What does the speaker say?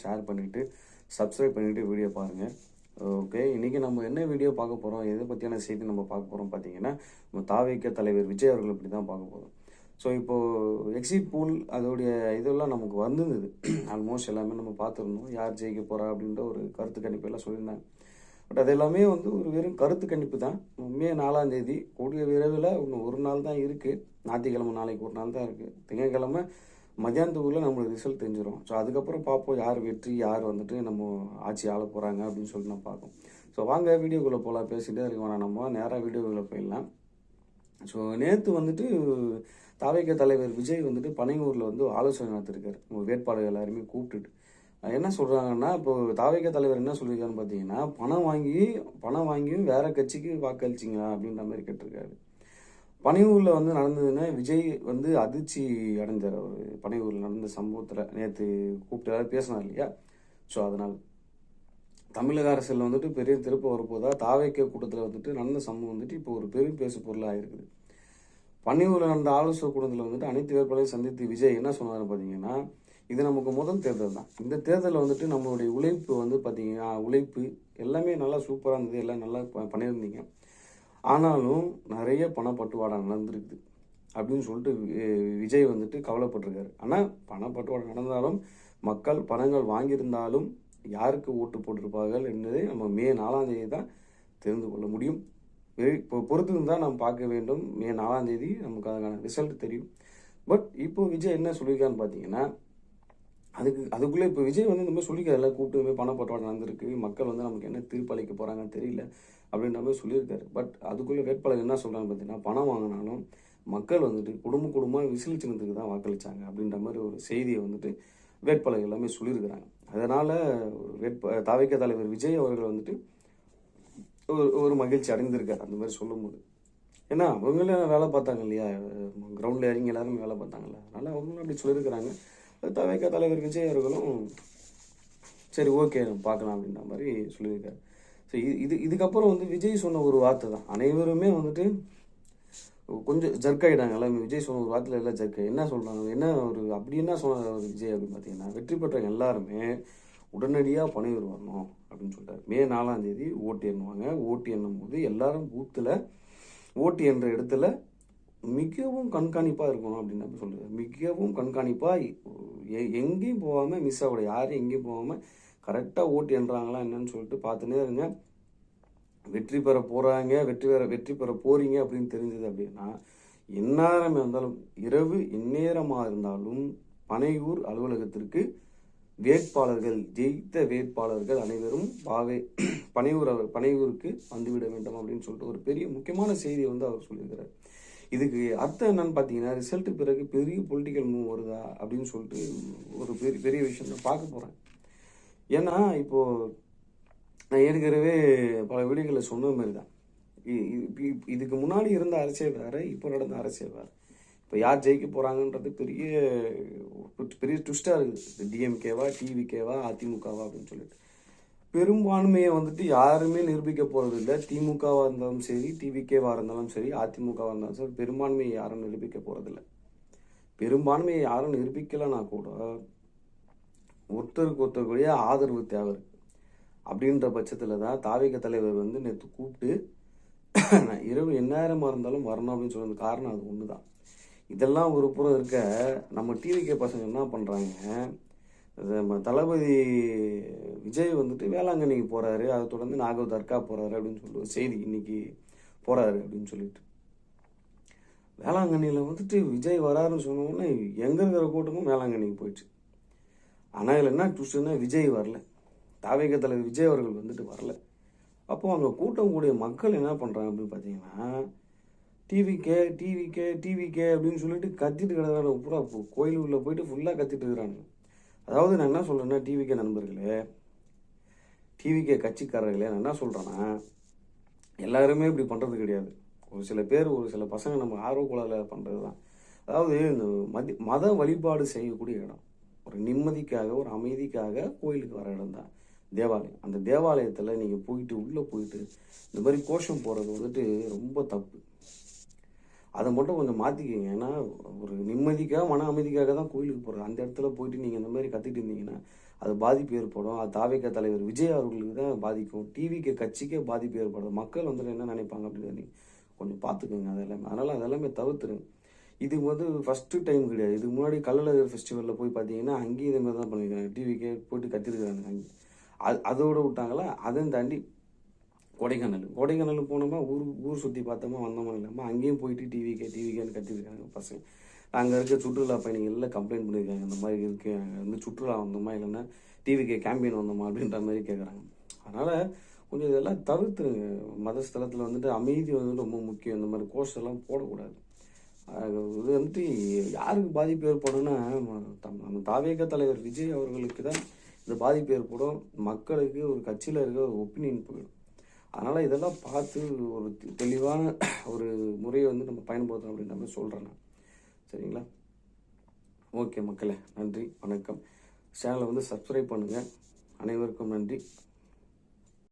Share பண்ணிவிட்டு subscribe பண்ணிவிட்டு video பாருங்கள். ஓகே, இன்றைக்கி நம்ம என்ன வீடியோ பார்க்க போகிறோம், எதை பற்றியான செய்தி நம்ம பார்க்க போகிறோம் பார்த்தீங்கன்னா, நம்ம தாவேக தலைவர் விஜய் அவர்கள் இப்படி தான் பார்க்க போகிறோம். ஸோ இப்போது எக்ஸிட் பூல் அதோடைய இதெல்லாம் நமக்கு வந்திருந்தது. ஆல்மோஸ்ட் எல்லாமே நம்ம பார்த்துருந்தோம். யார் ஜெயிக்க போகிறா அப்படின்ற ஒரு கருத்து கணிப்பு எல்லாம் சொல்லியிருந்தாங்க. பட் அது எல்லாமே வந்து ஒரு வெறும் கருத்து கணிப்பு தான். மே 4ஆம் தேதி கூடிய விரைவில் இன்னும் ஒரு நாள் தான் இருக்குது. ஞாயிற்றுக்கிழமை நாளைக்கு ஒரு நாள் தான் இருக்குது. திங்கட்கிழமை மத்தியானத்துக்குள்ளே நம்மளுக்கு ரிசல்ட் தெரிஞ்சிடும். ஸோ அதுக்கப்புறம் பார்ப்போம் யார் வெற்றி, யார் வந்துட்டு நம்ம ஆட்சி ஆள போகிறாங்க அப்படின்னு சொல்லிட்டு நான் பார்ப்போம். ஸோ வாங்க வீடியோக்குள்ளே போகலாம். பேசிகிட்டே இருக்க வேணாம், நம்ம நேராக வீடியோக்குள்ளே போயிடலாம். ஸோ நேற்று வந்துட்டு தாவேக தலைவர் விஜய் வந்துட்டு பனையூரில் வந்து ஆலோசனை நடத்திருக்காரு. வேட்பாளர்கள் எல்லாருமே கூப்பிட்டுட்டு என்ன சொல்கிறாங்கன்னா, இப்போ தாவேக தலைவர் என்ன சொல்லியிருக்காருன்னு பார்த்தீங்கன்னா, பணம் வாங்கியும் வேற கட்சிக்கு வாக்களிச்சிங்களா அப்படின்ற மாதிரி கேட்டிருக்காரு. பனையூரில் வந்து நடந்ததுன்னா விஜய் வந்து அதிர்ச்சி அடைஞ்சார். அவர் பனையூரில் நடந்த சம்பவத்தில் நேற்று கூப்பிட்டு எல்லாரும் பேசினார் இல்லையா. ஸோ அதனால் தமிழக அரசியல் வந்துட்டு பெரிய திருப்பம் வரப்போதா தாவேக கூட்டத்தில் வந்துட்டு நடந்த சம்பவம் வந்துட்டு இப்போ ஒரு பெரும் பேசு பொருளாக இருக்குது. பனையூரில் நடந்த ஆலோசனை கூட்டத்தில் வந்துட்டு அனைத்து வேட்பாளரையும் சந்தித்து விஜய் என்ன சொன்னார் பார்த்தீங்கன்னா, இது நமக்கு முதல் தேர்தல் தான். இந்த தேர்தலில் வந்துட்டு நம்மளுடைய உழைப்பு வந்து பார்த்தீங்கன்னா, உழைப்பு எல்லாமே நல்லா சூப்பராக இருந்தது, எல்லாம் நல்லா பண்ணியிருந்தீங்க. ஆனாலும் நிறைய பணப்பட்டுவாடா நடந்திருக்குது அப்படின்னு சொல்லிட்டு விஜய் வந்துட்டு கவலைப்பட்டிருக்காரு. ஆனால் பணப்பட்டுவாடா நடந்தாலும் மக்கள் பணங்கள் வாங்கியிருந்தாலும் யாருக்கு ஓட்டு போட்டிருப்பார்கள் என்பதை நம்ம மே 4ஆம் தேதி தான் தெரிந்து கொள்ள முடியும். இப்போ பொறுத்து தான் நம்ம பார்க்க வேண்டும். மே 4ஆம் தேதி நமக்கு அதுக்கான ரிசல்ட் தெரியும். பட் இப்போ விஜய் என்ன சொல்லியிருக்கான்னு பார்த்தீங்கன்னா, அதுக்குள்ளே இப்போ விஜய் வந்து இந்த மாதிரி சொல்லியிருக்காரு, கூப்பிட்டு பணப்பட்டுவாடா நடந்திருக்கு, மக்கள் வந்து நமக்கு என்ன தீர்ப்பளிக்க போகிறாங்கன்னு தெரியல அப்படின்ற மாதிரி சொல்லியிருக்காரு. பட் அதுக்குள்ளே வேட்பாளர் என்ன சொல்கிறாங்க பார்த்தீங்கன்னா, பணம் வாங்கினாலும் மக்கள் வந்துட்டு குடும்பமாக விசில் சின்னத்துக்கு தான் வாக்களித்தாங்க அப்படின்ற மாதிரி ஒரு செய்தியை வந்துட்டு வேட்பாளர் எல்லாமே சொல்லியிருக்கிறாங்க. அதனால் தாவேக தலைவர் விஜய் அவர்கள் வந்துட்டு ஒரு மகிழ்ச்சி அடைந்திருக்காரு அந்த மாதிரி சொல்லும்போது. ஏன்னா அவங்களும் வேலை பார்த்தாங்க இல்லையா, கிரவுண்டில் இறங்கி எல்லாருமே வேலை பார்த்தாங்கல்ல, அதனால் அவங்களும் அப்படி சொல்லியிருக்கிறாங்க. தாவேக தலைவர் விஜய் அவர்களும் சரி ஓகே பார்க்கலாம் அப்படின்ற மாதிரி சொல்லியிருக்காரு. ஸோ இதுக்கப்புறம் வந்து விஜய் சொன்ன ஒரு வார்த்தை தான் அனைவருமே வந்துட்டு கொஞ்சம் ஜர்க் ஆகிட்டாங்க. எல்லாமே விஜய் சொன்ன ஒரு வார்த்தையில் எல்லாம் ஜர்க். என்ன சொல்கிறாங்க, என்ன ஒரு அப்படி என்ன சொன்னார் விஜய் அப்படின்னு பார்த்தீங்கன்னா, வெற்றி பெற்றவங்க எல்லாருமே உடனடியாக பனையூர் வரணும் அப்படின்னு சொல்லிட்டாரு. மே 4ஆம் தேதி ஓட்டு எண்ணுவாங்க. ஓட்டு எண்ணும் போது எல்லாரும் பூத்தில் ஓட்டு என்ற இடத்துல மிகவும் கண்காணிப்பாக இருக்கணும் அப்படின்னு சொல்லுவார். மிகவும் கண்காணிப்பாக எங்கேயும் போகாமல் மிஸ் ஆகக்கூடாது, யாரும் எங்கேயும் போகாமல் கரெக்டாக ஓட்டு எண்ணுறாங்களா என்னன்னு சொல்லிட்டு பார்த்துனே இருங்க. வெற்றி பெற போகிறாங்க, வெற்றி பெற போகிறீங்க அப்படின்னு தெரிஞ்சது அப்படின்னா, எந்நேரமே இருந்தாலும் இரவு எந்நேரமாக இருந்தாலும் பனையூர் அலுவலகத்திற்கு வேட்பாளர்கள், ஜெயித்த வேட்பாளர்கள் அனைவரும் பனையூருக்கு வந்துவிட வேண்டும் அப்படின்னு சொல்லிட்டு ஒரு பெரிய முக்கியமான செய்தியை வந்து அவர் சொல்லியிருக்கிறார். இதுக்கு அர்த்தம் என்னன்னு பார்த்தீங்கன்னா, ரிசல்ட்டு பிறகு பெரிய பொலிட்டிக்கல் மூவ் வருதா அப்படின்னு சொல்லிட்டு ஒரு பெரிய விஷயம் தான் பார்க்க போகிறேன். ஏன்னா இப்போது நான் ஏற்கனவே பல வீடியோகளில் சொன்ன மாதிரி தான், இதுக்கு முன்னாடி இருந்த அரசியல் வேறு, இப்போ நடந்த அரசியல் வேறு. இப்போ யார் ஜெயிக்க போகிறாங்கன்றது பெரிய ட்விஸ்டாக இருக்குது. டிஎம்கேவா, டிவிகேவா, அதிமுகவா அப்படின்னு சொல்லிட்டு பெரும்பான்மையை வந்துட்டு யாருமே நிரூபிக்க போகிறது இல்லை. திமுகவாக இருந்தாலும் சரி, டிவிகேவாக இருந்தாலும் சரி, அதிமுகவாக இருந்தாலும் சரி, பெரும்பான்மையை யாரும் நிரூபிக்க போகிறதில்ல. பெரும்பான்மையை யாரும் நிரூபிக்கலைன்னா கூட ஒருத்தருக்கு ஒருத்தருக்குரிய ஆதரவு தேவை இருக்குது. அப்படின்ற பட்சத்தில் தான் தாவேக தலைவர் வந்து நேற்று கூப்பிட்டு இரவு எந்நேரமாக இருந்தாலும் வரணும் அப்படின்னு சொன்னது காரணம் அது ஒன்று தான். இதெல்லாம் ஒரு புறம் இருக்க, நம்ம டிவிகே பசங்க என்ன பண்ணுறாங்க, நம்ம தளபதி விஜய் வந்துட்டு வேளாங்கண்ணிக்கு போகிறாரு, அதை தொடர்ந்து நாகூர் தர்கா போகிறாரு அப்படின்னு சொல்லிட்டு ஒரு செய்தி இன்னைக்கு போகிறாரு அப்படின்னு சொல்லிட்டு, வேளாங்கண்ணியில் வந்துட்டு விஜய் வராருன்னு சொன்னோன்னே எங்கே இருக்கிற கூட்டமும் வேளாங்கண்ணிக்கு போயிடுச்சு. ஆனால் இதில் என்ன ட்விஸ்ட்னா, விஜய் வரல, தாவேக தலைவர் விஜய் அவர்கள் வந்துட்டு வரல. அப்போது அங்கே கூட்டம் கூடிய மக்கள் என்ன பண்ணுறாங்க அப்படின்னு பார்த்தீங்கன்னா, டிவிகே அப்படின்னு சொல்லிட்டு கத்திட்டு கிடக்குறாங்க. பூரா கோயிலுக்குள்ளே போயிட்டு ஃபுல்லாக கத்திட்டு இருக்கிறாங்க. அதாவது நான் என்ன சொல்கிறேன்னா, டிவிகே நண்பர்களே, டிவிகே கட்சிக்காரர்களே, நான் என்ன சொல்கிறேன்னா, எல்லாருமே இப்படி பண்ணுறது கிடையாது. ஒரு சில பேர், ஒரு சில பசங்க நம்ம ஆர்வக்குழாவில் பண்ணுறது தான். அதாவது இந்த மத வழிபாடு செய்யக்கூடிய இடம், ஒரு நிம்மதிக்காக, ஒரு அமைதிக்காக கோயிலுக்கு வர இடம் தான் தேவாலயம். அந்த தேவாலயத்தில் நீங்கள் உள்ளே போயிட்டு இந்த மாதிரி கோஷம் போகிறது வந்துட்டு ரொம்ப தப்பு. அதை மட்டும் கொஞ்சம் மாற்றிக்கிங்க. ஏன்னா ஒரு நிம்மதிக்காக, மன அமைதிக்காக தான் கோயிலுக்கு போகிறது. அந்த இடத்துல போயிட்டு நீங்கள் இந்த மாதிரி கத்திட்டு இருந்தீங்கன்னா அது பாதிப்பு ஏற்படும். அது தாவேகா தலைவர் விஜய் அவர்களுக்கு தான் பாதிக்கும். டிவிக்கு கட்சிக்கே பாதிப்பு ஏற்படும். மக்கள் வந்து என்ன நினைப்பாங்க அப்படின்னு கொஞ்சம் பார்த்துக்கோங்க அதெல்லாமே. அதனால் அதெல்லாமே தவிர்த்துருங்க. இது ஃபஸ்ட்டு டைம் கிடையாது. இதுக்கு முன்னாடி கள்ளழகர் ஃபெஸ்டிவலில் போய் பார்த்தீங்கன்னா, அங்கேயும் இதே மாதிரி தான் பண்ணியிருக்காங்க. டிவிக்கே போயிட்டு கத்திருக்காங்க அங்கே. அதோட விட்டாங்களா, அதையும் தாண்டி கொடைக்கானல் போனோமா, ஊர் ஊர் சுற்றி பார்த்தோமா வந்தோமா இல்லாமல் அங்கேயும் போயிட்டு டிவிக்கேன்னு கத்திருக்காங்க பசங்க. அங்கே இருக்க சுற்றுலா பயணிகள் எல்லாம் கம்ப்ளைண்ட் பண்ணியிருக்காங்க. இந்த மாதிரி இருக்குது, அங்கே வந்து சுற்றுலா வந்தோமா இல்லைன்னா டிவிக்கே கேம்பெயின் வந்தோமா அப்படின்ற மாதிரி கேட்குறாங்க. அதனால் கொஞ்சம் இதெல்லாம் தவிர்த்துருங்க. மத ஸ்தலத்தில் வந்துட்டு அமைதி வந்து ரொம்ப முக்கியம். இந்த மாதிரி கோர்ஸ் எல்லாம் போடக்கூடாது. இது வந்துட்டு யாருக்கு பாதிப்பு ஏற்படும்னா, நம்ம தாவேகா தலைவர் விஜய் அவர்களுக்கு தான் இந்த பாதிப்பு ஏற்படும். மக்களுக்கு ஒரு கட்சியில் இருக்க ஒரு ஒப்பீனியன் போயிடும். அதனால் இதெல்லாம் பார்த்து ஒரு தெளிவான ஒரு முறையை வந்து நம்ம பயன்படுத்தணும் அப்படின்ற மாதிரி சொல்கிறேன் நான். சரிங்களா? ஓகே மக்களே, நன்றி, வணக்கம். சேனலை வந்து சப்ஸ்கிரைப் பண்ணுங்கள். அனைவருக்கும் நன்றி.